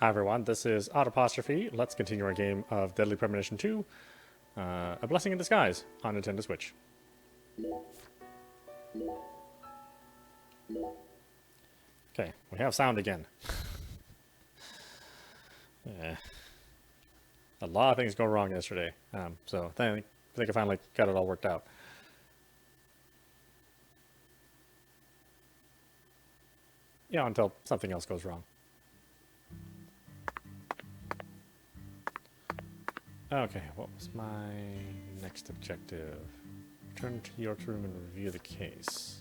Hi everyone, this is audap. Let's continue our game of Deadly Premonition 2, A Blessing in Disguise on Nintendo Switch. Okay, we have sound again. A lot of things go wrong yesterday, so I think I finally got it all worked out. Yeah, until something else goes wrong. Okay, what was my next objective? Return to York's room and review the case.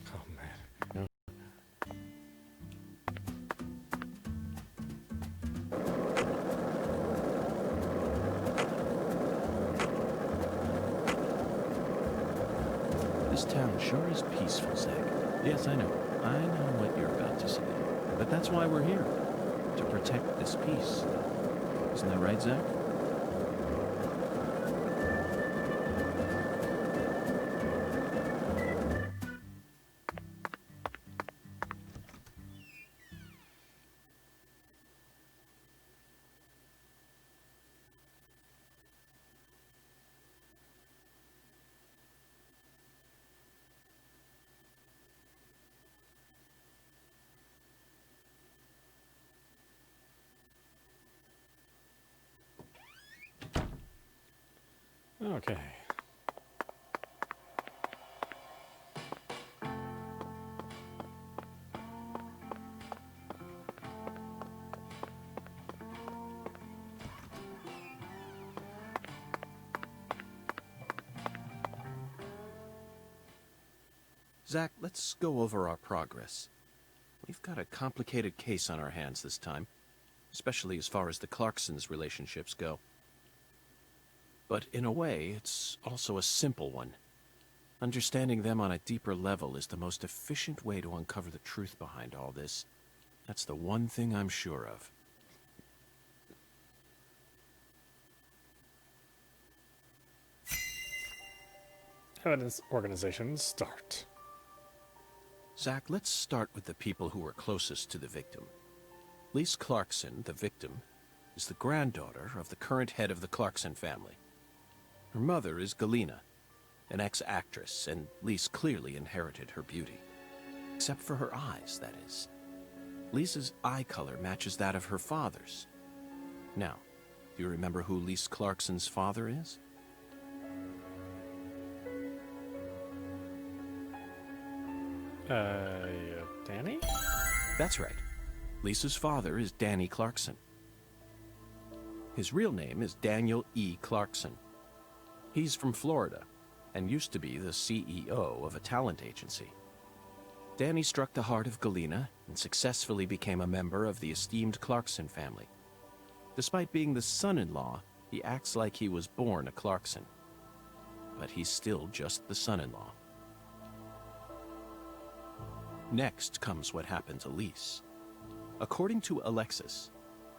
Oh man. This town sure is peaceful, Zach. Yes, I know. I know what you're about to say. But that's why we're here. To protect this peace. Isn't that right, Zach? Okay. Zach, let's go over our progress. We've got a complicated case on our hands this time, especially as far as the Clarksons' relationships go. But in a way, it's also a simple one. Understanding them on a deeper level is the most efficient way to uncover the truth behind all this. That's the one thing I'm sure of. Evidence organization start. Zach, let's start with the people who were closest to the victim. Lise Clarkson, the victim, is the granddaughter of the current head of the Clarkson family. Her mother is Galena, an ex-actress, and Lise clearly inherited her beauty. Except for her eyes, that is. Lisa's eye color matches that of her father's. Now, do you remember who Lise Clarkson's father is? Danny? That's right. Lisa's father is Danny Clarkson. His real name is Daniel E. Clarkson. He's from Florida and used to be the CEO of a talent agency. Danny struck the heart of Galena and successfully became a member of the esteemed Clarkson family. Despite being the son-in-law, he acts like he was born a Clarkson. But he's still just the son-in-law. Next comes what happened to Lise. According to Alexis,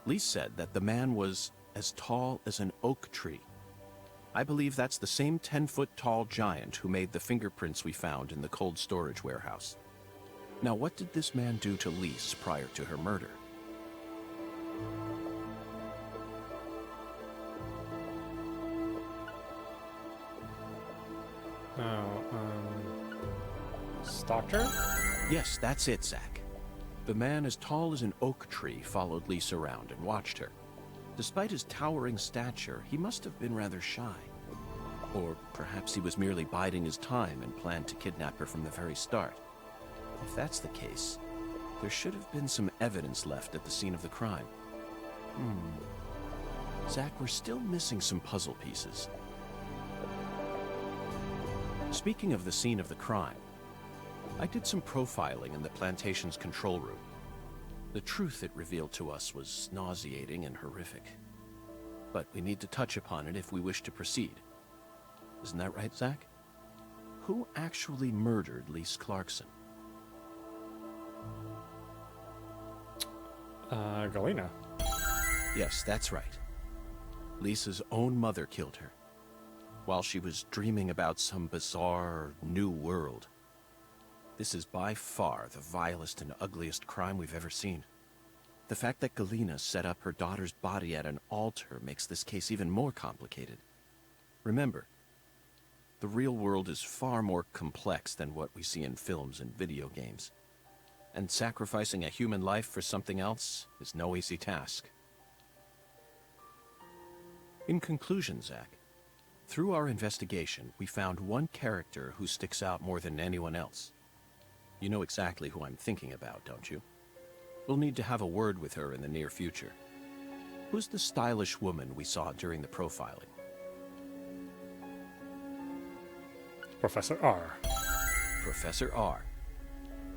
Lise said that the man was as tall as an oak tree. I believe that's the same 10-foot-tall giant who made the fingerprints we found in the cold storage warehouse. Now, what did this man do to Lise prior to her murder? Stalked her? Yes, that's it, Zach. The man as tall as an oak tree followed Lisa around and watched her. Despite his towering stature, he must have been rather shy. Or perhaps he was merely biding his time and planned to kidnap her from the very start. If that's the case, there should have been some evidence left at the scene of the crime. Zach, we're still missing some puzzle pieces. Speaking of the scene of the crime, I did some profiling in the plantation's control room. The truth it revealed to us was nauseating and horrific. But we need to touch upon it if we wish to proceed. Isn't that right, Zach? Who actually murdered Lise Clarkson? Galena. Yes, that's right. Lisa's own mother killed her, while she was dreaming about some bizarre new world. This is by far the vilest and ugliest crime we've ever seen. The fact that Galena set up her daughter's body at an altar makes this case even more complicated. Remember, the real world is far more complex than what we see in films and video games. And sacrificing a human life for something else is no easy task. In conclusion, Zach, through our investigation, we found one character who sticks out more than anyone else. You know exactly who I'm thinking about, don't you? We'll need to have a word with her in the near future. Who's the stylish woman we saw during the profiling? Professor R. Professor R.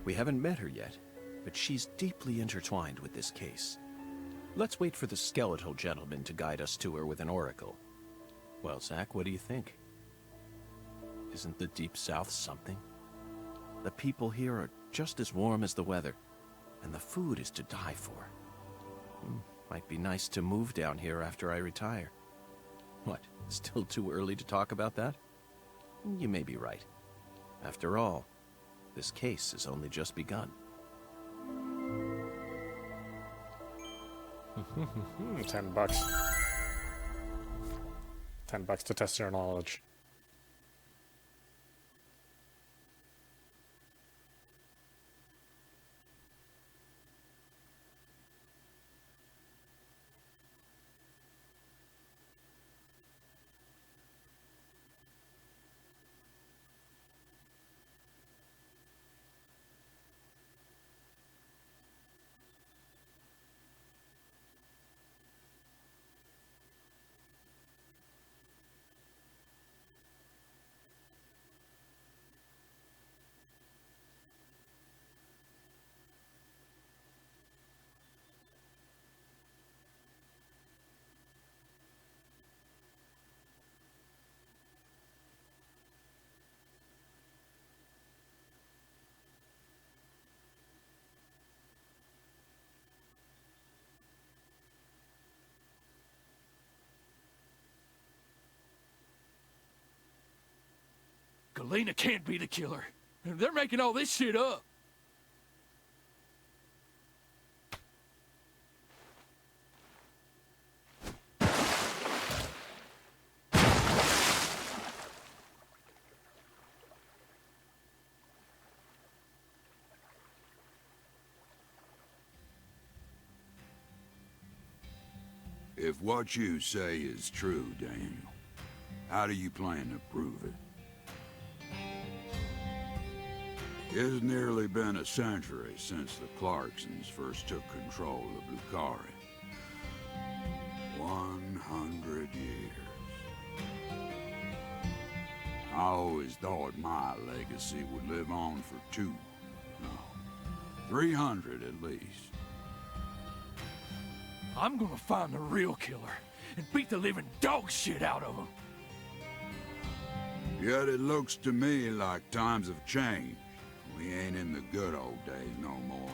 We haven't met her yet, but she's deeply intertwined with this case. Let's wait for the skeletal gentleman to guide us to her with an oracle. Well, Zach, what do you think? Isn't the Deep South something? The people here are just as warm as the weather, and the food is to die for. Might be nice to move down here after I retire. What, still too early to talk about that? You may be right. After all, this case has only just begun. $10. $10 to test your knowledge. Galena can't be the killer. They're making all this shit up. If what you say is true, Daniel, how do you plan to prove it? It's nearly been a century since the Clarksons first took control of the Carré. 100 years. I always thought my legacy would live on for 300 at least. I'm gonna find the real killer and beat the living dog shit out of him. Yet it looks to me like times have changed. We ain't in the good old days no more.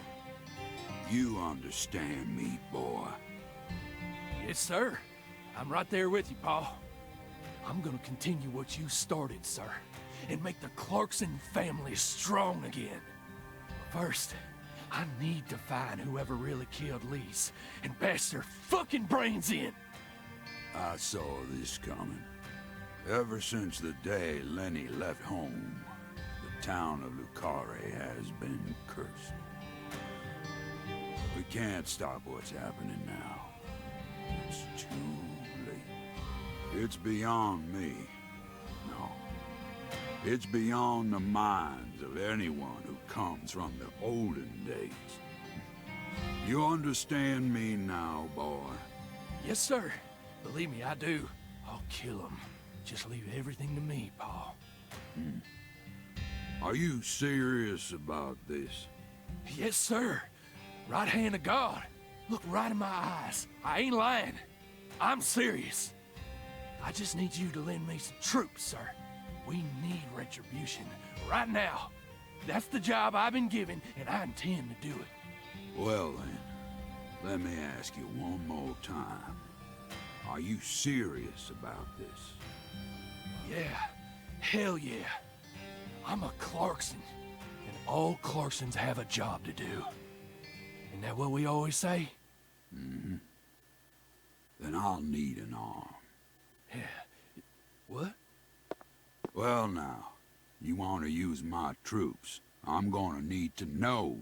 You understand me, boy? Yes, sir. I'm right there with you, Pa. I'm gonna continue what you started, sir, and make the Clarkson family strong again. First, I need to find whoever really killed Lise and bash their fucking brains in. I saw this coming. Ever since the day Lenny left home, the town of Carré has been cursed. We can't stop what's happening now. It's too late. It's beyond me. No. It's beyond the minds of anyone who comes from the olden days. You understand me now, boy? Yes, sir. Believe me, I do. I'll kill him. Just leave everything to me, Paul. Are you serious about this? Yes, sir. Right hand of God. Look right in my eyes. I ain't lying. I'm serious. I just need you to lend me some troops, sir. We need retribution right now. That's the job I've been given, and I intend to do it. Well then, let me ask you one more time. Are you serious about this? Yeah. Hell yeah. I'm a Clarkson, and all Clarksons have a job to do. Isn't that what we always say? Mm-hmm. Then I'll need an arm. Yeah. What? Well now, you want to use my troops, I'm gonna need to know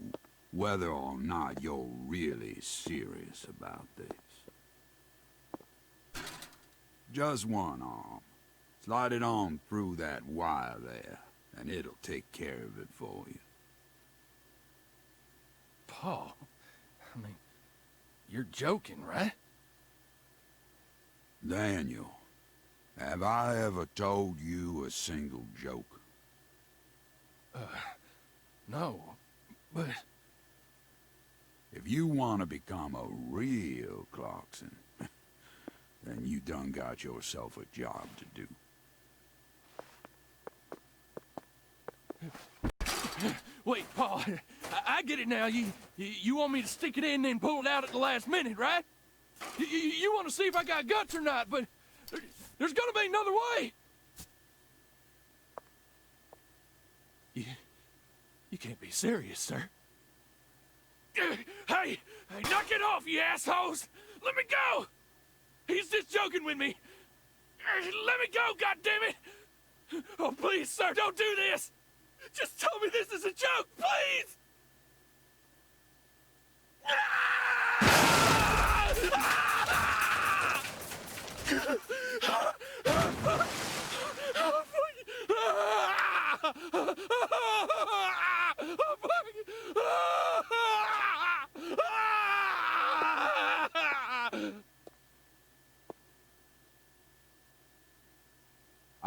whether or not you're really serious about this. Just one arm. Slide it on through that wire there, and it'll take care of it for you. Paul, I mean, you're joking, right? Daniel, have I ever told you a single joke? No, but... If you want to become a real Clarkson, then you done got yourself a job to do. Wait, Paul, I get it now. You want me to stick it in and then pull it out at the last minute, right? You want to see if I got guts or not, but there's gonna be another way. You can't be serious, sir. Hey, knock it off, you assholes! Let me go! He's just joking with me. Let me go, goddammit! Oh, please, sir, don't do this! Just tell me this is a joke, please!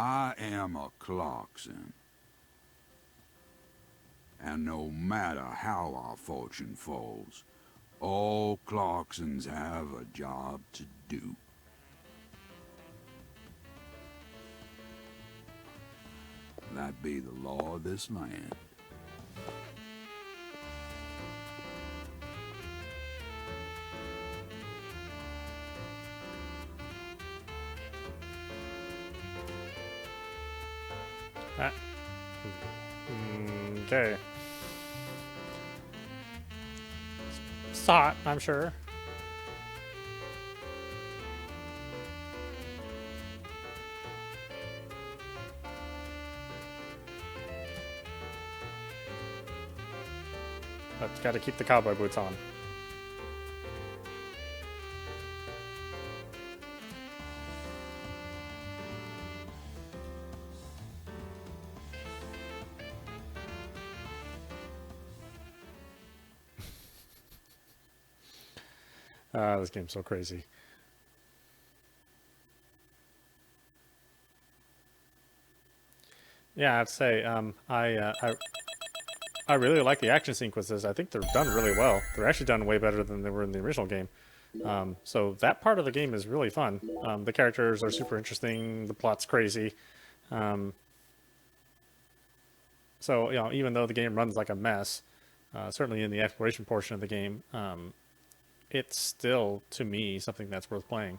I am a Clarkson. And no matter how our fortune falls, all Clarksons have a job to do. That be the law of this land. Okay. Saw it, I'm sure. But gotta keep the cowboy boots on. This game's so crazy. Yeah, I'd say I really like the action sequences. I think they're done really well. They're actually done way better than they were in the original game. So that part of the game is really fun. The characters are super interesting. The plot's crazy. So, you know, even though the game runs like a mess, certainly in the exploration portion of the game, it's still, to me, something that's worth playing.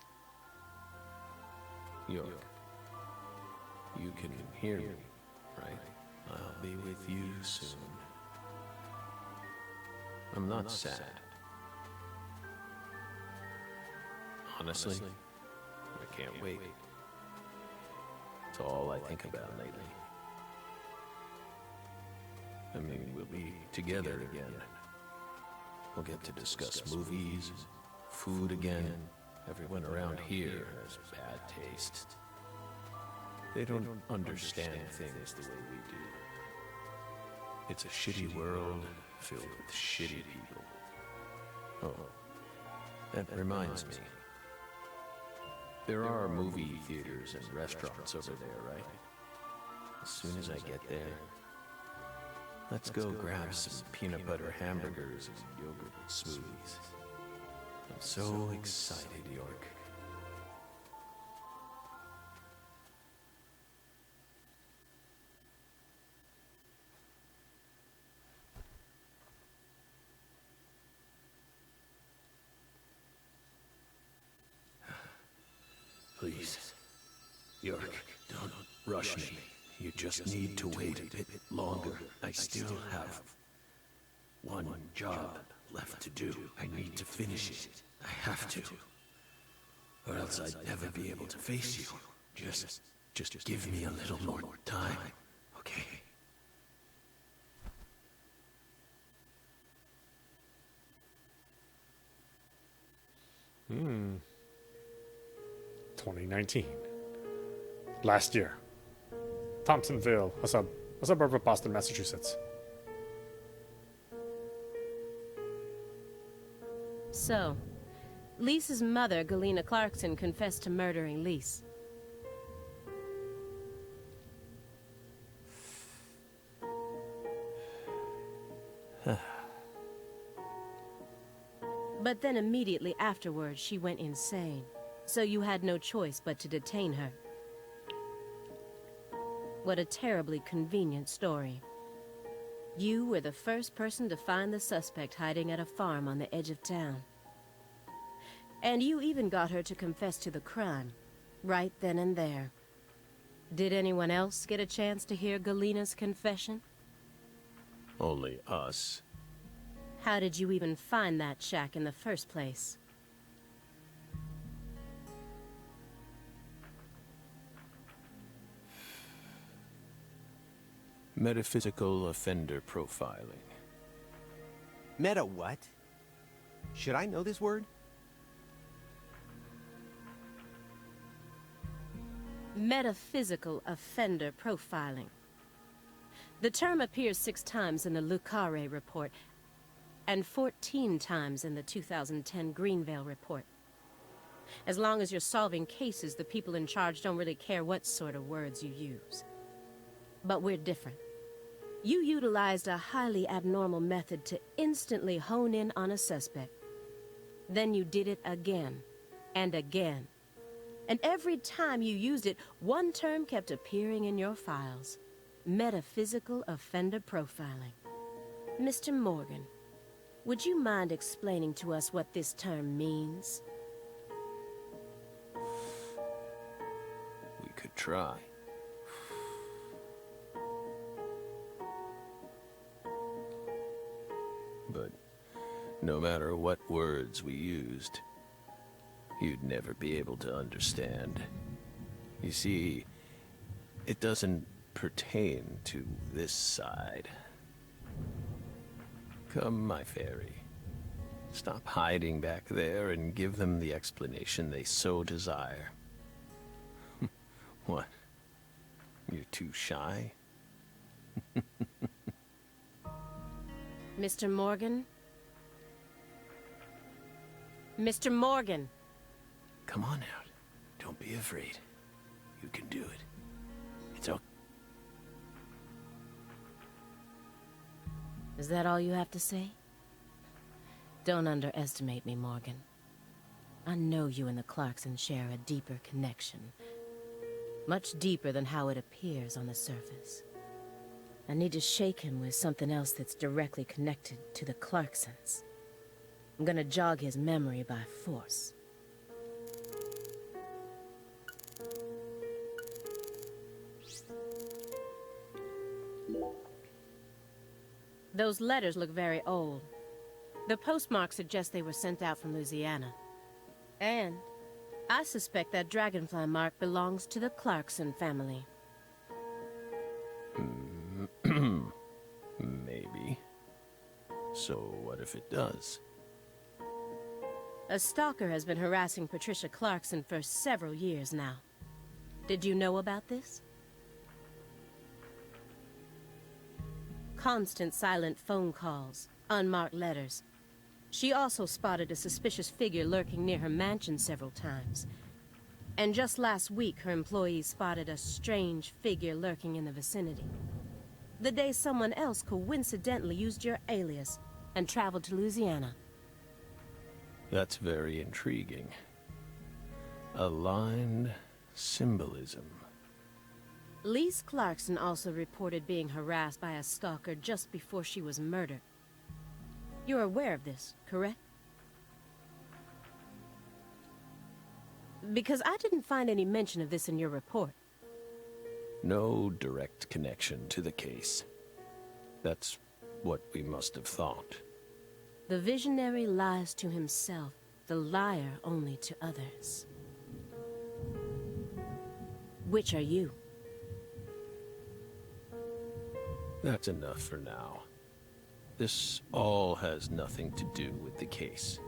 You can hear me, right? I'll be with you soon. I'm not sad. Honestly, I can't wait. It's all I think about lately. I mean, we'll be together again. We'll get to discuss movies, food again. Everyone around here has bad taste. They don't understand things the way we do. It's a shitty world filled with shitty people. Oh, that reminds me. There are movie theaters and restaurants over there, right? As soon as I get there, let's go grab some peanut butter hamburgers and yogurt smoothies. I'm so excited, York. Please, York, don't rush me. You just need to wait a bit longer. I still have one job left to do. I need to finish it. I have to. Or else I'd never be able to face you. Just give me a little more time, okay? Hmm. 2019. Last year. Thompsonville, a suburb of Boston, Massachusetts. So, Lisa's mother, Galena Clarkson, confessed to murdering Lise. But then immediately afterwards, she went insane. So you had no choice but to detain her. What a terribly convenient story. You were the first person to find the suspect hiding at a farm on the edge of town. And you even got her to confess to the crime, right then and there. Did anyone else get a chance to hear Galena's confession? Only us. How did you even find that shack in the first place? Metaphysical offender profiling. Meta what? Should I know this word? Metaphysical offender profiling. The term appears 6 times in the Carré report and 14 times in the 2010 Greenvale report. As long as you're solving cases, the people in charge don't really care what sort of words you use. But we're different. You utilized a highly abnormal method to instantly hone in on a suspect. Then you did it again and again. And every time you used it, one term kept appearing in your files. Metaphysical offender profiling. Mr. Morgan, would you mind explaining to us what this term means? We could try. But no matter what words we used, you'd never be able to understand. You see, it doesn't pertain to this side. Come, my fairy. Stop hiding back there and give them the explanation they so desire. What? You're too shy? Mr. Morgan? Mr. Morgan! Come on out. Don't be afraid. You can do it. It's okay. Is that all you have to say? Don't underestimate me, Morgan. I know you and the Clarksons share a deeper connection. Much deeper than how it appears on the surface. I need to shake him with something else that's directly connected to the Clarksons. I'm gonna jog his memory by force. Those letters look very old. The postmark suggests they were sent out from Louisiana. And I suspect that dragonfly mark belongs to the Clarkson family. Maybe. So what if it does? A stalker has been harassing Patricia Clarkson for several years now. Did you know about this? Constant silent phone calls, unmarked letters. She also spotted a suspicious figure lurking near her mansion several times. And just last week, her employees spotted a strange figure lurking in the vicinity. The day someone else coincidentally used your alias and traveled to Louisiana. That's very intriguing. Aligned symbolism. Lise Clarkson also reported being harassed by a stalker just before she was murdered. You're aware of this, correct? Because I didn't find any mention of this in your report. No direct connection to the case. That's what we must have thought. The visionary lies to himself, the liar only to others. Which are you? That's enough for now. This all has nothing to do with the case.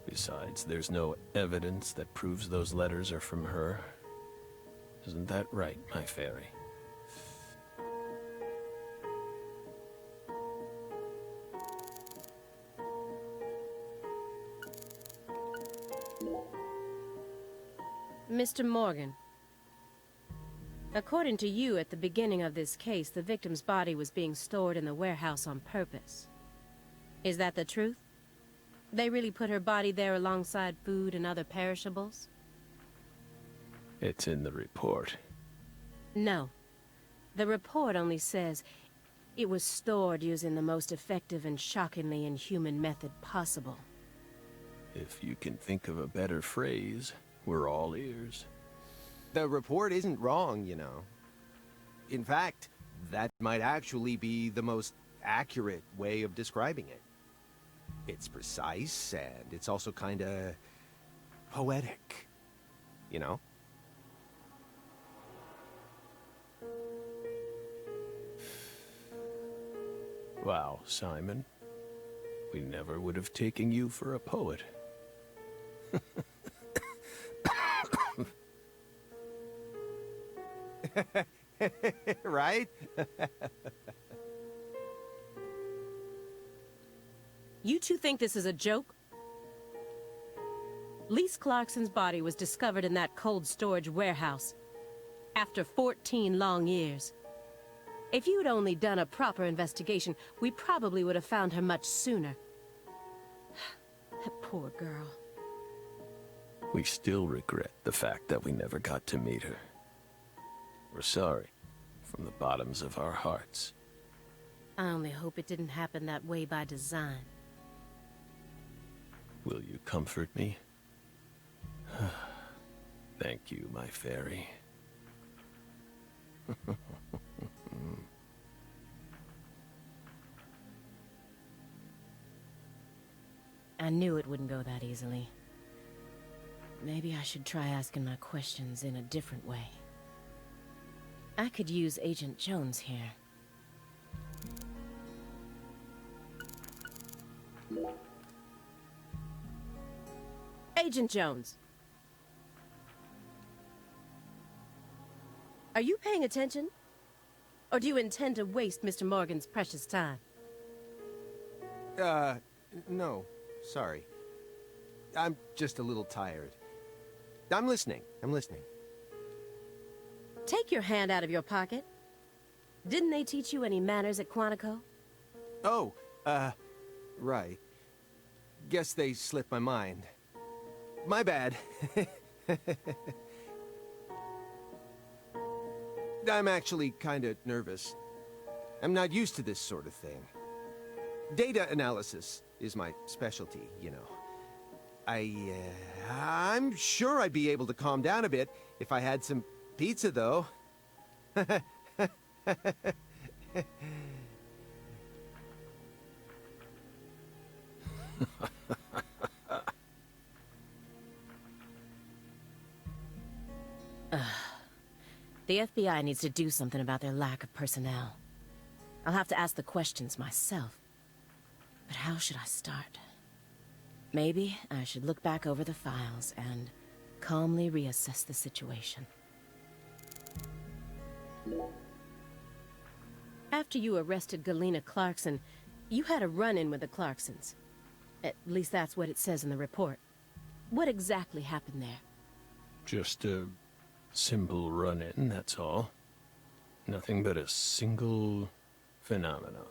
Besides, there's no evidence that proves those letters are from her. Isn't that right, my fairy? Mr. Morgan, according to you, at the beginning of this case, the victim's body was being stored in the warehouse on purpose. Is that the truth? They really put her body there alongside food and other perishables? It's in the report. No. The report only says it was stored using the most effective and shockingly inhuman method possible. If you can think of a better phrase, we're all ears. The report isn't wrong, you know. In fact, that might actually be the most accurate way of describing it. It's precise, and it's also kinda poetic, you know? Wow, Simon. We never would have taken you for a poet. Right? You two think this is a joke? Lise Clarkson's body was discovered in that cold storage warehouse after 14 long years. If you'd only done a proper investigation, we probably would have found her much sooner. That poor girl. We still regret the fact that we never got to meet her. We're sorry, from the bottoms of our hearts. I only hope it didn't happen that way by design. Will you comfort me? Thank you, my fairy. I knew it wouldn't go that easily. Maybe I should try asking my questions in a different way. I could use Agent Jones here. Agent Jones. Are you paying attention? Or do you intend to waste Mr. Morgan's precious time? No. Sorry. I'm just a little tired. I'm listening. Take your hand out of your pocket. Didn't they teach you any manners at Quantico? Oh, right. Guess they slipped my mind. My bad. I'm actually kinda nervous. I'm not used to this sort of thing. Data analysis is my specialty, you know. I'm sure I'd be able to calm down a bit if I had some pizza, though. The FBI needs to do something about their lack of personnel. I'll have to ask the questions myself. But how should I start? Maybe I should look back over the files and calmly reassess the situation. After you arrested Galena Clarkson, you had a run-in with the Clarksons. At least that's what it says in the report. What exactly happened there? Just a simple run-in, that's all. Nothing but a single phenomenon.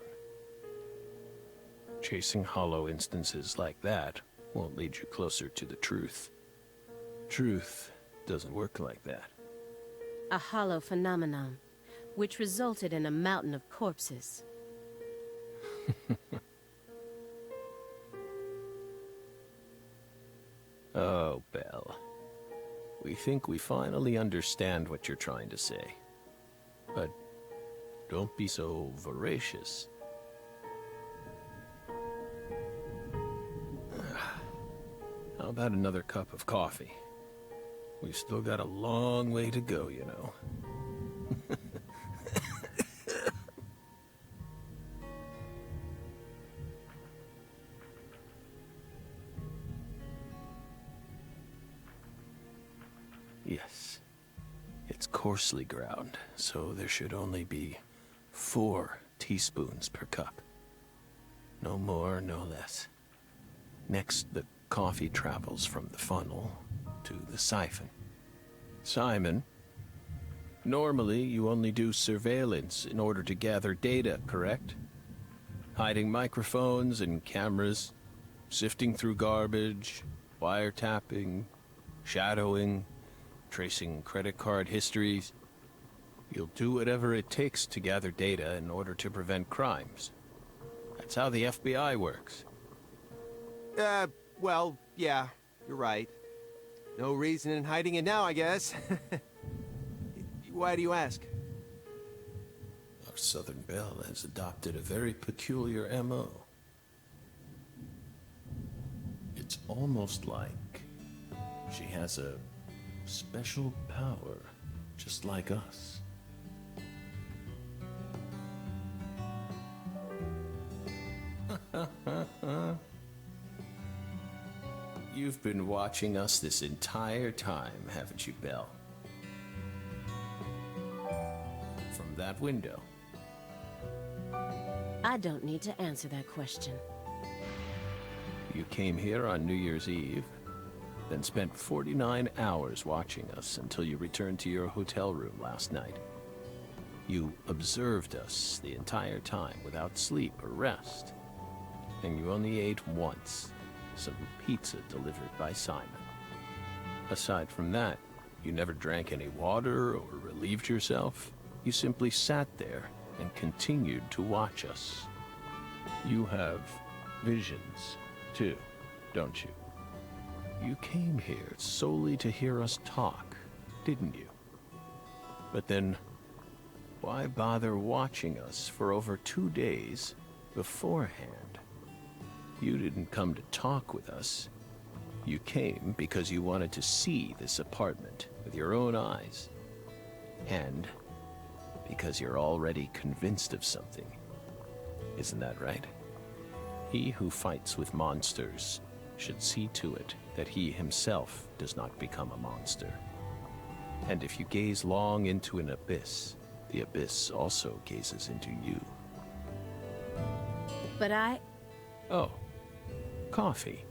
Chasing hollow instances like that won't lead you closer to the truth. Truth doesn't work like that. A hollow phenomenon, which resulted in a mountain of corpses. Oh, Belle. We think we finally understand what you're trying to say. But don't be so voracious. How about another cup of coffee? We've still got a long way to go, you know. Yes. It's coarsely ground, so there should only be 4 teaspoons per cup. No more, no less. Next, the coffee travels from the funnel to the siphon. Simon, normally you only do surveillance in order to gather data, correct? Hiding microphones and cameras, sifting through garbage, wiretapping, shadowing, tracing credit card histories. You'll do whatever it takes to gather data in order to prevent crimes. That's how the FBI works. Well, yeah, you're right. No reason in hiding it now, I guess. Why do you ask? Our Southern Belle has adopted a very peculiar MO. It's almost like she has a special power, just like us. You've been watching us this entire time, haven't you, Belle? From that window. I don't need to answer that question. You came here on New Year's Eve, then spent 49 hours watching us until you returned to your hotel room last night. You observed us the entire time without sleep or rest. And you only ate once, some pizza delivered by Simon. Aside from that, you never drank any water or relieved yourself. You simply sat there and continued to watch us. You have visions, too, don't you? You came here solely to hear us talk, didn't you? But then, why bother watching us for over 2 days beforehand? You didn't come to talk with us. You came because you wanted to see this apartment with your own eyes. And because you're already convinced of something. Isn't that right? He who fights with monsters should see to it that he himself does not become a monster. And if you gaze long into an abyss, the abyss also gazes into you. But Oh, coffee.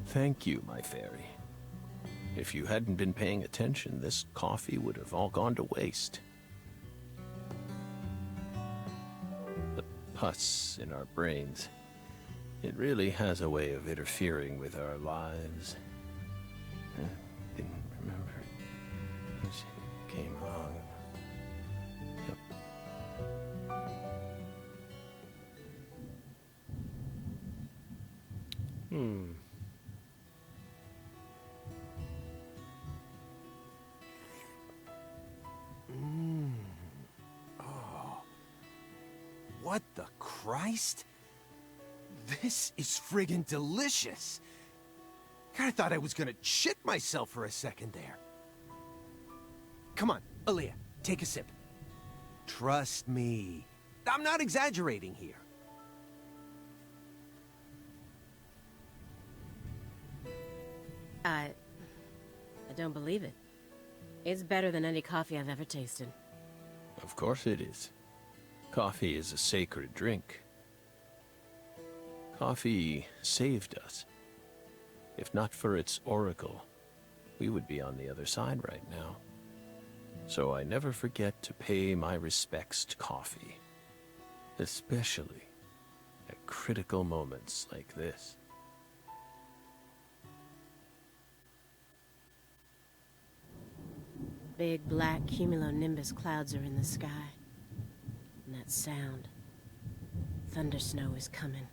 Thank you, my fairy. If you hadn't been paying attention, this coffee would have all gone to waste. The pus in our brains, it really has a way of interfering with our lives. Didn't remember. Came wrong. What the Christ? This is friggin' delicious. God, I thought I was gonna shit myself for a second there. Come on, Aaliyah, take a sip. Trust me. I'm not exaggerating here. I don't believe it. It's better than any coffee I've ever tasted. Of course it is. Coffee is a sacred drink. Coffee saved us. If not for its oracle, we would be on the other side right now. So I never forget to pay my respects to coffee, especially at critical moments like this. Big black cumulonimbus clouds are in the sky. And that sound. Thunder snow is coming.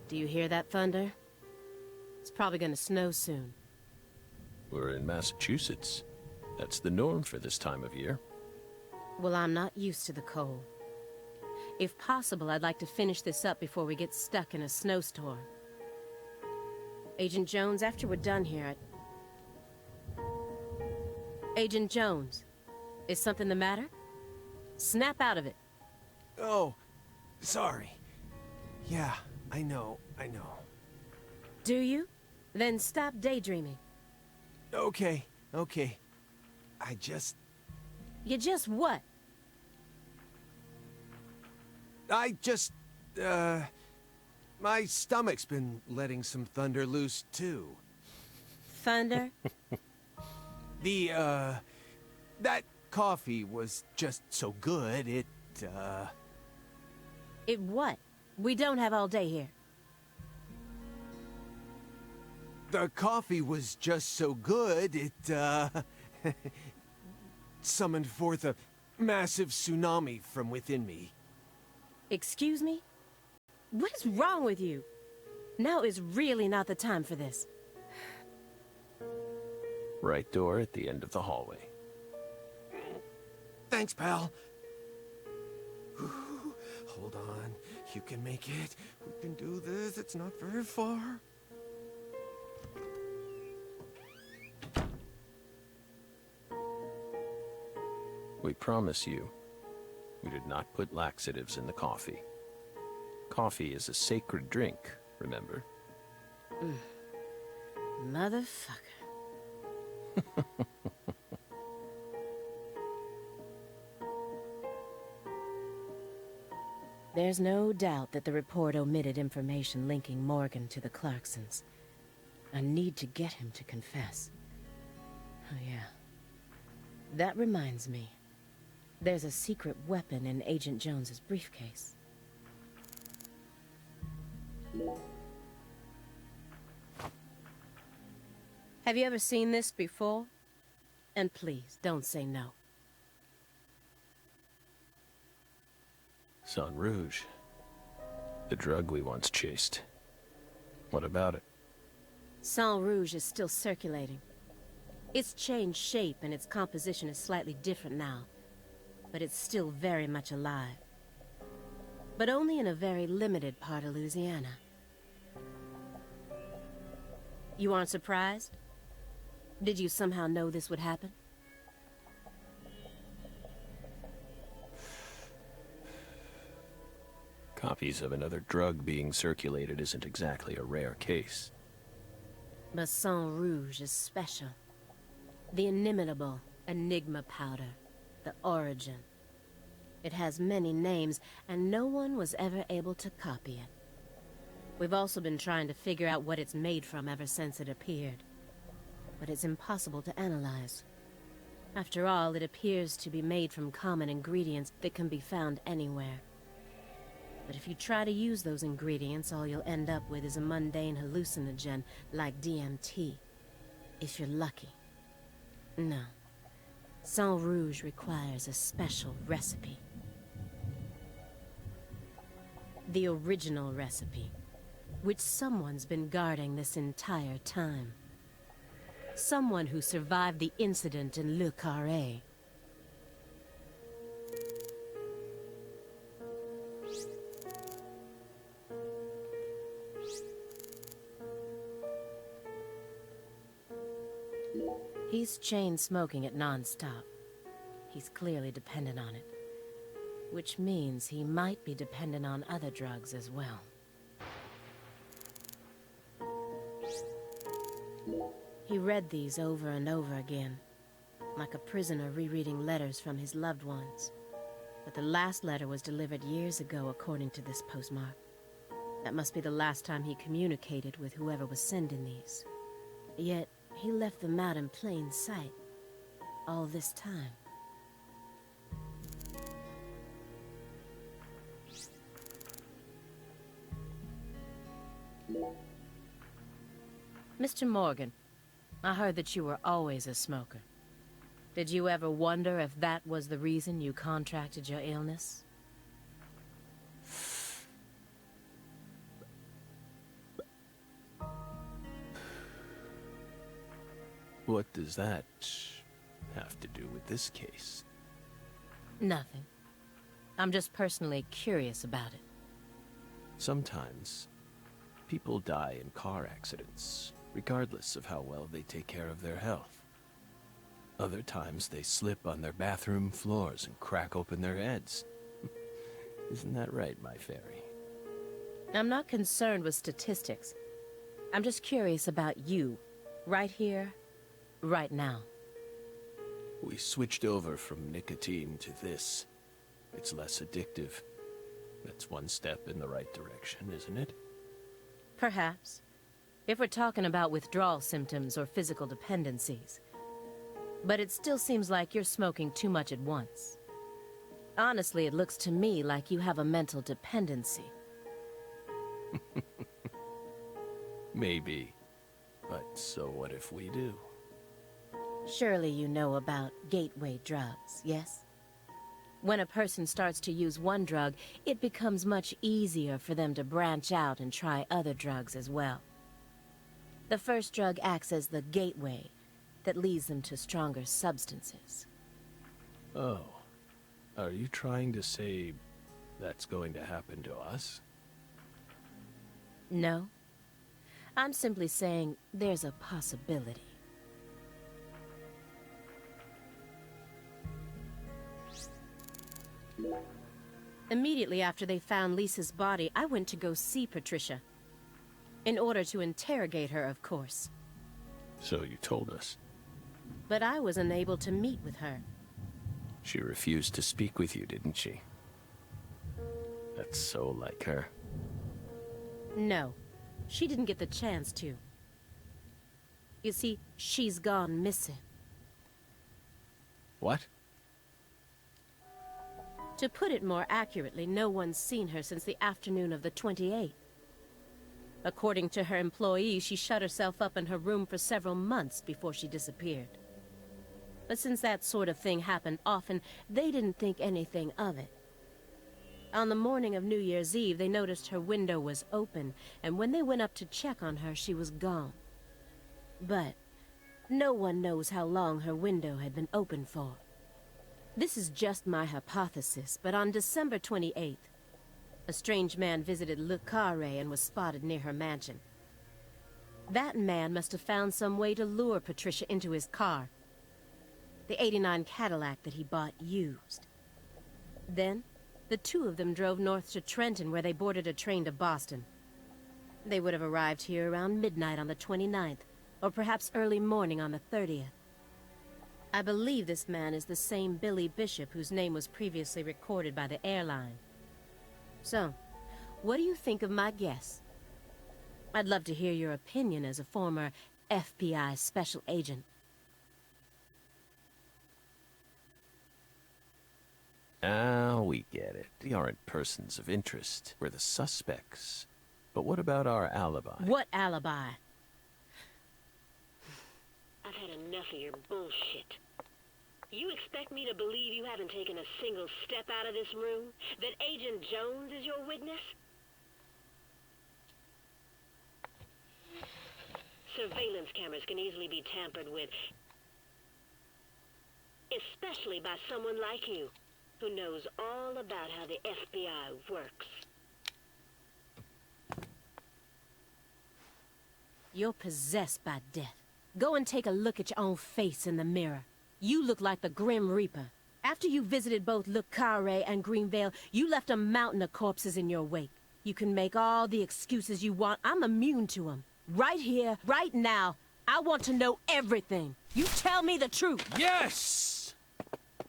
Do you hear that thunder? It's probably gonna snow soon. We're in Massachusetts. That's the norm for this time of year. Well, I'm not used to the cold. If possible, I'd like to finish this up before we get stuck in a snowstorm. Agent Jones, after we're done here, Agent Jones, is something the matter? Snap out of it. Oh, sorry. Yeah, I know. Do you? Then stop daydreaming. Okay. You just what? My stomach's been letting some thunder loose, too. Thunder? That coffee was just so good, It what? We don't have all day here. The coffee was just so good, it, summoned forth a massive tsunami from within me. Excuse me? What is wrong with you? Now is really not the time for this. Right door at the end of the hallway. Thanks, pal. Hold on. You can make it. We can do this. It's not very far. We promise you, we did not put laxatives in the coffee. Coffee is a sacred drink, remember? Motherfucker. There's no doubt that the report omitted information linking Morgan to the Clarksons. I need to get him to confess. Oh yeah. That reminds me. There's a secret weapon in Agent Jones's briefcase. Have you ever seen this before? And please, don't say no. Sang Rouge. The drug we once chased. What about it? Sang Rouge is still circulating. It's changed shape and its composition is slightly different now. But it's still very much alive. But only in a very limited part of Louisiana. You aren't surprised? Did you somehow know this would happen? Copies of another drug being circulated isn't exactly a rare case. But Sang Rouge is special. The inimitable Enigma powder. The origin. It has many names, and no one was ever able to copy it. We've also been trying to figure out what it's made from ever since it appeared. But it's impossible to analyze. After all, it appears to be made from common ingredients that can be found anywhere. But if you try to use those ingredients, all you'll end up with is a mundane hallucinogen like DMT. If you're lucky. No. Sang Rouge requires a special recipe. The original recipe, which someone's been guarding this entire time. Someone who survived the incident in Le Carré. He's chain smoking it non-stop. He's clearly dependent on it. Which means he might be dependent on other drugs as well. He read these over and over again, like a prisoner rereading letters from his loved ones. But the last letter was delivered years ago, according to this postmark. That must be the last time he communicated with whoever was sending these. Yet, he left them out in plain sight all this time. Mr. Morgan, I heard that you were always a smoker. Did you ever wonder if that was the reason you contracted your illness? What does that have to do with this case? Nothing. I'm just personally curious about it. Sometimes, people die in car accidents, regardless of how well they take care of their health. Other times, they slip on their bathroom floors and crack open their heads. Isn't that right, my fairy? I'm not concerned with statistics. I'm just curious about you, right here, right now. We switched over from nicotine to this. It's less addictive. That's one step in the right direction, isn't it? Perhaps. If we're talking about withdrawal symptoms or physical dependencies. But it still seems like you're smoking too much at once. Honestly, it looks to me like you have a mental dependency. Maybe. But so what if we do? Surely you know about gateway drugs, yes? When a person starts to use one drug, it becomes much easier for them to branch out and try other drugs as well. The first drug acts as the gateway that leads them to stronger substances. Oh. Are you trying to say that's going to happen to us? No. I'm simply saying there's a possibility. Immediately after they found Lisa's body, I went to go see Patricia. In order to interrogate her, of course. So you told us. But I was unable to meet with her. She refused to speak with you, didn't she? That's so like her. No, she didn't get the chance to. You see, she's gone missing. What? To put it more accurately, no one's seen her since the afternoon of the 28th. According to her employees, she shut herself up in her room for several months before she disappeared. But since that sort of thing happened often, they didn't think anything of it. On the morning of New Year's Eve, they noticed her window was open, and when they went up to check on her, she was gone. But no one knows how long her window had been open for. This is just my hypothesis, but on December 28th, a strange man visited Le Carré and was spotted near her mansion. That man must have found some way to lure Patricia into his car, the '89 Cadillac that he bought used. Then, the two of them drove north to Trenton, where they boarded a train to Boston. They would have arrived here around midnight on the 29th, or perhaps early morning on the 30th. I believe this man is the same Billy Bishop whose name was previously recorded by the airline. So, what do you think of my guess? I'd love to hear your opinion as a former FBI special agent. Ah, we get it. We aren't persons of interest. We're the suspects. But what about our alibi? What alibi? I've had enough of your bullshit. You expect me to believe you haven't taken a single step out of this room? That Agent Jones is your witness? surveillance cameras can easily be tampered with. Especially by someone like you, who knows all about how the FBI works. You're possessed by death. Go and take a look at your own face in the mirror. You look like the Grim Reaper. After you visited both Le Carré and Greenvale, you left a mountain of corpses in your wake. You can make all the excuses you want. I'm immune to them. Right here, right now, I want to know everything. You tell me the truth. Yes!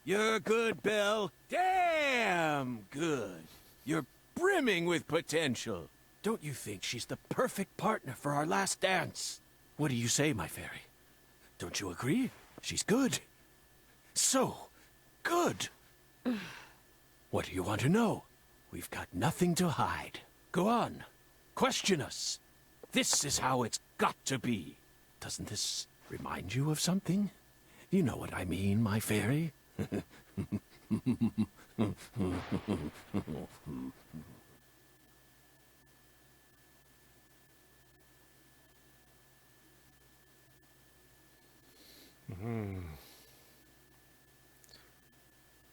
You're good, Belle. Damn good. You're brimming with potential. Don't you think she's the perfect partner for our last dance? What do you say, my fairy? Don't you agree? She's good. So good. What do you want to know? We've got nothing to hide. Go on. Question us. This is how it's got to be. Doesn't this remind you of something? You know what I mean, my fairy?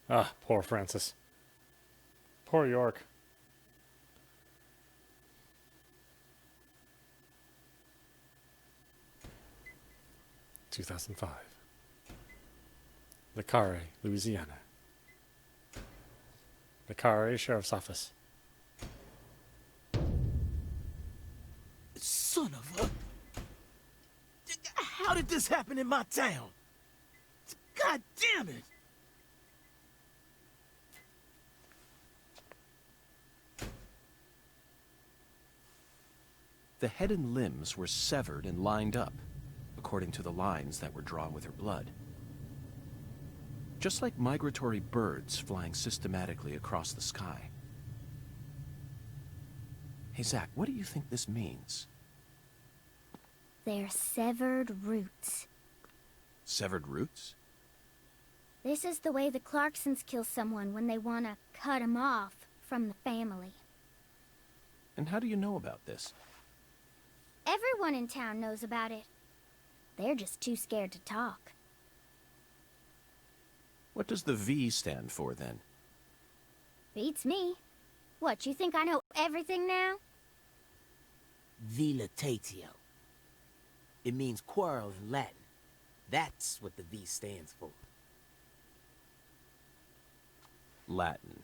Ah, poor Francis. Poor York. (2005) The Carré, Louisiana. The Carré Sheriff's Office. Son of a... How did this happen in my town? God damn it! The head and limbs were severed and lined up, according to the lines that were drawn with her blood. Just like migratory birds flying systematically across the sky. Hey, Zach, what do you think this means? They're severed roots. Severed roots? This is the way the Clarksons kill someone when they want to cut 'em off from the family. And how do you know about this? Everyone in town knows about it. They're just too scared to talk. What does the V stand for, then? Beats me. What, you think I know everything now? Vilitatio. It means quarrel in Latin. That's what the V stands for. Latin.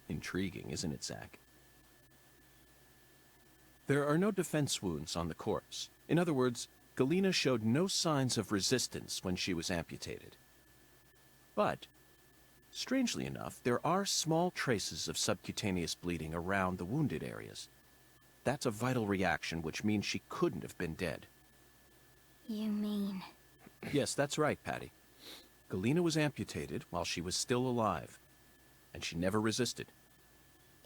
Intriguing, isn't it, Zach? There are no defense wounds on the corpse. In other words, Galena showed no signs of resistance when she was amputated. But, strangely enough, there are small traces of subcutaneous bleeding around the wounded areas. That's a vital reaction, which means she couldn't have been dead. You mean... Yes, that's right, Patty. Galena was amputated while she was still alive, and she never resisted.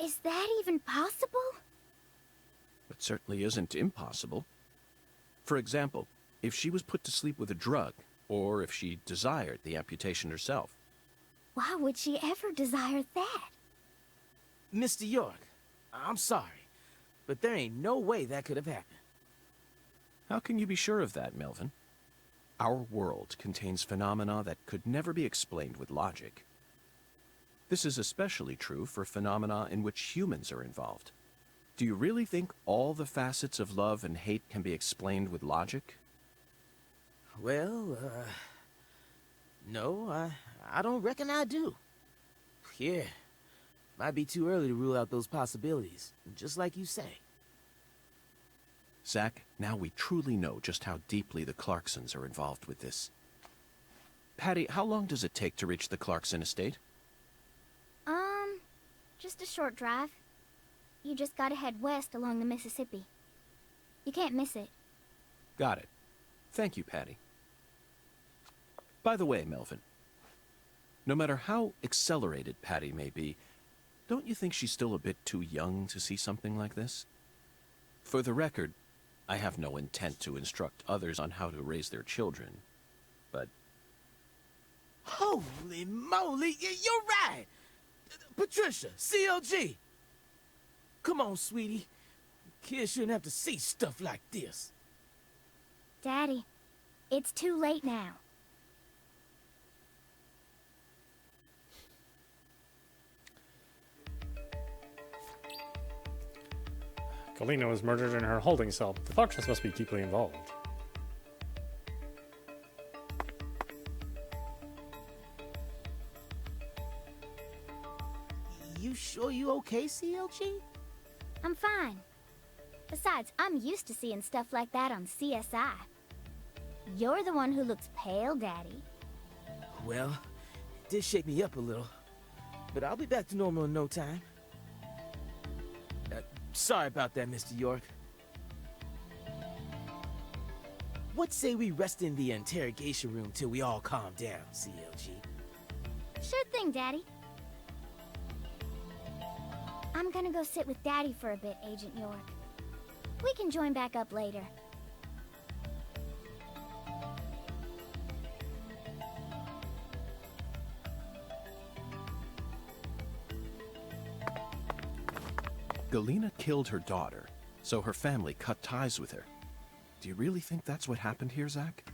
Is that even possible? It certainly isn't impossible. For example, if she was put to sleep with a drug, or if she desired the amputation herself. Why would she ever desire that? Mr. York, I'm sorry, but there ain't no way that could have happened. How can you be sure of that, Melvin? Our world contains phenomena that could never be explained with logic. This is especially true for phenomena in which humans are involved. Do you really think all the facets of love and hate can be explained with logic? Well, no, I don't reckon I do. Yeah, might be too early to rule out those possibilities, just like you say. Zach, now we truly know just how deeply the Clarksons are involved with this. Patty, how long does it take to reach the Clarkson estate? Just a short drive. You just gotta head west along the Mississippi. You can't miss it. Got it. Thank you, Patty. By the way, Melvin, no matter how accelerated Patty may be, don't you think she's still a bit too young to see something like this? For the record, I have no intent to instruct others on how to raise their children, but... Holy moly, you're right! Patricia, CLG! Come on, sweetie. Kids shouldn't have to see stuff like this. Daddy, it's too late now. Galena was murdered in her holding cell. The Clarksons must be deeply involved. You sure you okay, CLG? I'm fine. Besides, I'm used to seeing stuff like that on CSI. You're the one who looks pale, Daddy. Well, it did shake me up a little. But I'll be back to normal in no time. Sorry about that, Mr. York. What say we rest in the interrogation room till we all calm down, CLG? Sure thing, Daddy. I'm gonna go sit with Daddy for a bit, Agent York. We can join back up later. Galena killed her daughter, so her family cut ties with her. Do you really think that's what happened here, Zach?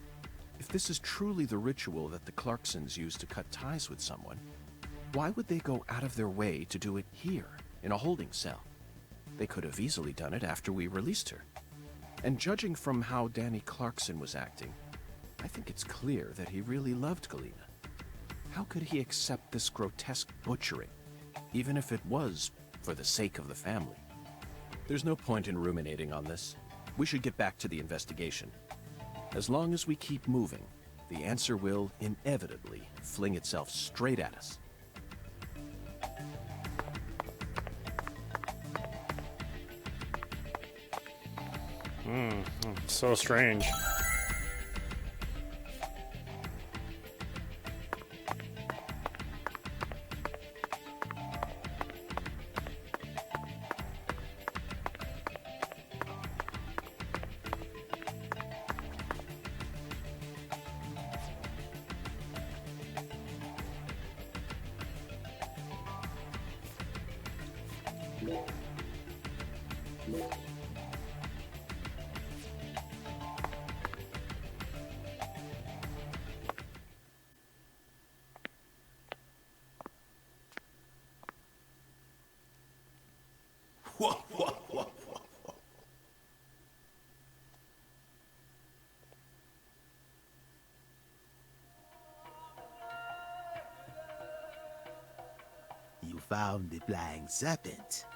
If this is truly the ritual that the Clarksons use to cut ties with someone, why would they go out of their way to do it here, in a holding cell? They could have easily done it after we released her. And judging from how Danny Clarkson was acting, I think it's clear that he really loved Galena. How could he accept this grotesque butchering, even if it was for the sake of the family? There's no point in ruminating on this. We should get back to the investigation. As long as we keep moving, the answer will inevitably fling itself straight at us. So strange. You found the flying serpent.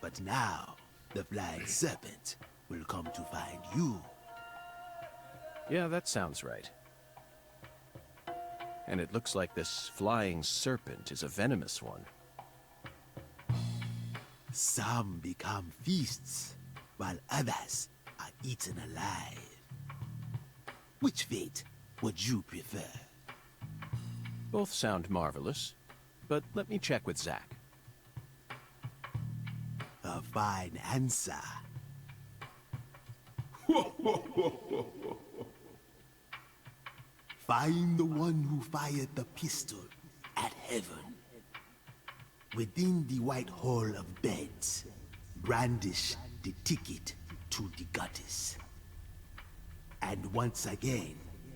But now, the flying serpent will come to find you. Yeah, that sounds right. And it looks like this flying serpent is a venomous one. Some become feasts, while others are eaten alive. Which fate would you prefer? Both sound marvelous, but let me check with Zach. A fine answer. Find the one who fired the pistol at heaven. Within the white hall of beds, brandish the ticket to the goddess. And once again,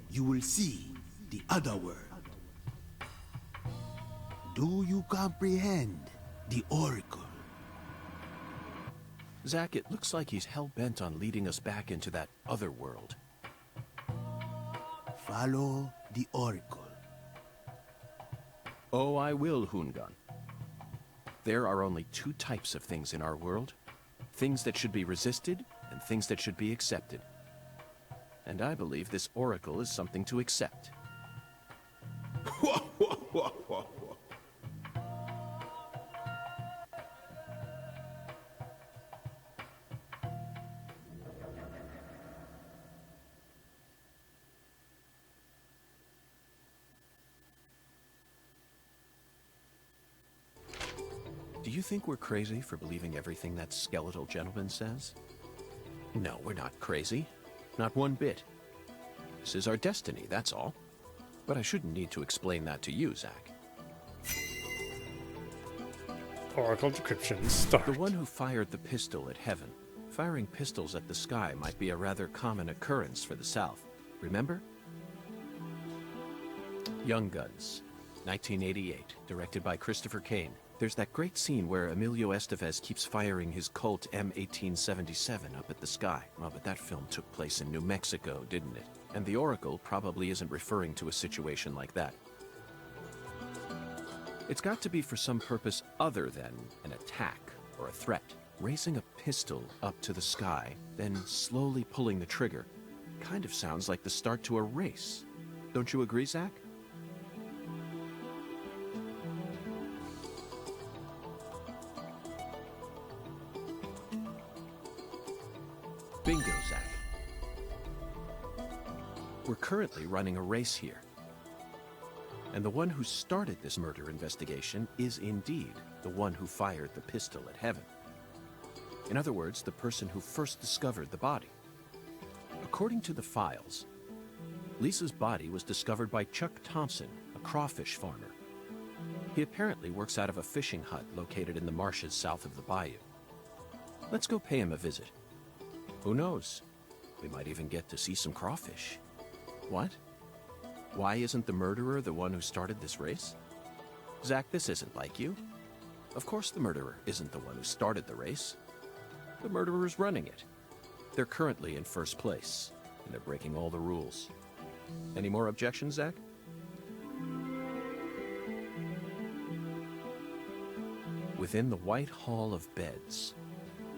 you will see the other world. Do you comprehend the oracle? Zach, it looks like he's hell-bent on leading us back into that other world. Follow the oracle. Oh, I will, Hungan. There are only two types of things in our world. Things that should be resisted, and things that should be accepted. And I believe this oracle is something to accept. Do you think we're crazy for believing everything that skeletal gentleman says? No, we're not crazy. Not one bit. This is our destiny, that's all. But I shouldn't need to explain that to you, Zach. Oracle decryption start. The one who fired the pistol at heaven Firing pistols at the sky might be a rather common occurrence for the South. Remember? Young Guns, 1988, directed by Christopher Kane. There's that great scene where Emilio Estevez keeps firing his Colt M1877 up at the sky. Oh, but that film took place in New Mexico, didn't it? And the Oracle probably isn't referring to a situation like that. It's got to be for some purpose other than an attack or a threat. Raising a pistol up to the sky, then slowly pulling the trigger, kind of sounds like the start to a race. Don't you agree, Zach? Bingo, Zach. We're currently running a race here. And the one who started this murder investigation is indeed the one who fired the pistol at Heaven. In other words, the person who first discovered the body. According to the files, Lisa's body was discovered by Chuck Thompson, a crawfish farmer. He apparently works out of a fishing hut located in the marshes south of the bayou. Let's go pay him a visit. Who knows? We might even get to see some crawfish. What? Why isn't the murderer the one who started this race? Zach, this isn't like you. Of course the murderer isn't the one who started the race. The murderer's running it. They're currently in first place, and they're breaking all the rules. Any more objections, Zach? Within the White Hall of Beds.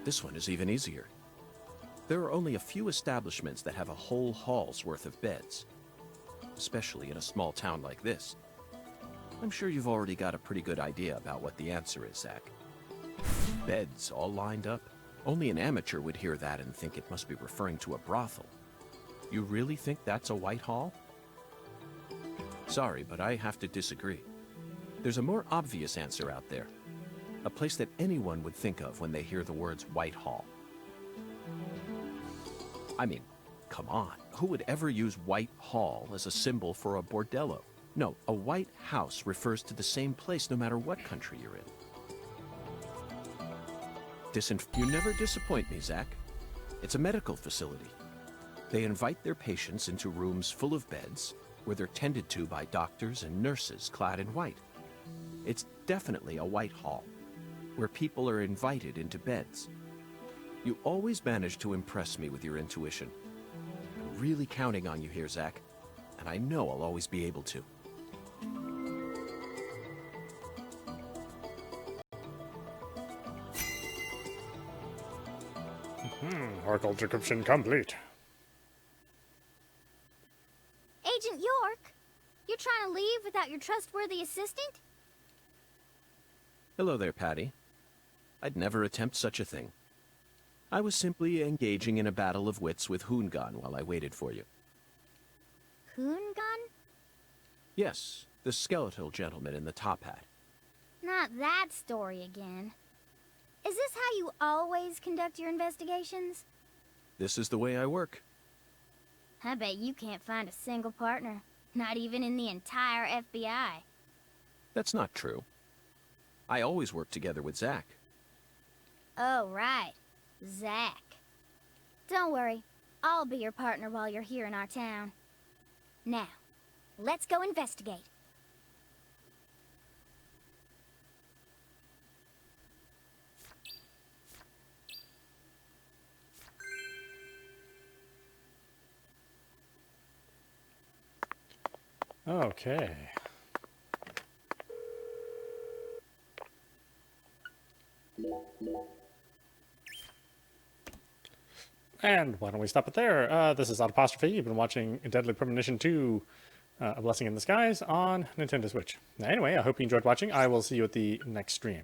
This one is even easier. There are only a few establishments that have a whole hall's worth of beds, especially in a small town like this. I'm sure you've already got a pretty good idea about what the answer is, Zach. Beds all lined up. Only an amateur would hear that and think it must be referring to a brothel. You really think that's a White Hall? Sorry, but I have to disagree. There's a more obvious answer out there. A place that anyone would think of when they hear the words White Hall. I mean, come on. Who would ever use White Hall as a symbol for a bordello? No, a White House refers to the same place no matter what country you're in. You never disappoint me, Zach. It's a medical facility. They invite their patients into rooms full of beds where they're tended to by doctors and nurses clad in white. It's definitely a White Hall, where people are invited into beds. You always manage to impress me with your intuition. I'm really counting on you here, Zach, and I know I'll always be able to. Oracle decryption complete. Agent York, you're trying to leave without your trustworthy assistant? Hello there, Patty. I'd never attempt such a thing. I was simply engaging in a battle of wits with Hoongan while I waited for you. Hoongan? Yes, the skeletal gentleman in the top hat. Not that story again. Is this how you always conduct your investigations? This is the way I work. I bet you can't find a single partner, not even in the entire FBI. That's not true. I always work together with Zach. Oh, right. Zach. Don't worry. I'll be your partner while you're here in our town. Now, let's go investigate. Okay. And why don't we stop it there? This is Audapostrophe. You've been watching Deadly Premonition 2, A Blessing in Disguise on Nintendo Switch. Now, anyway, I hope you enjoyed watching. I will see you at the next stream.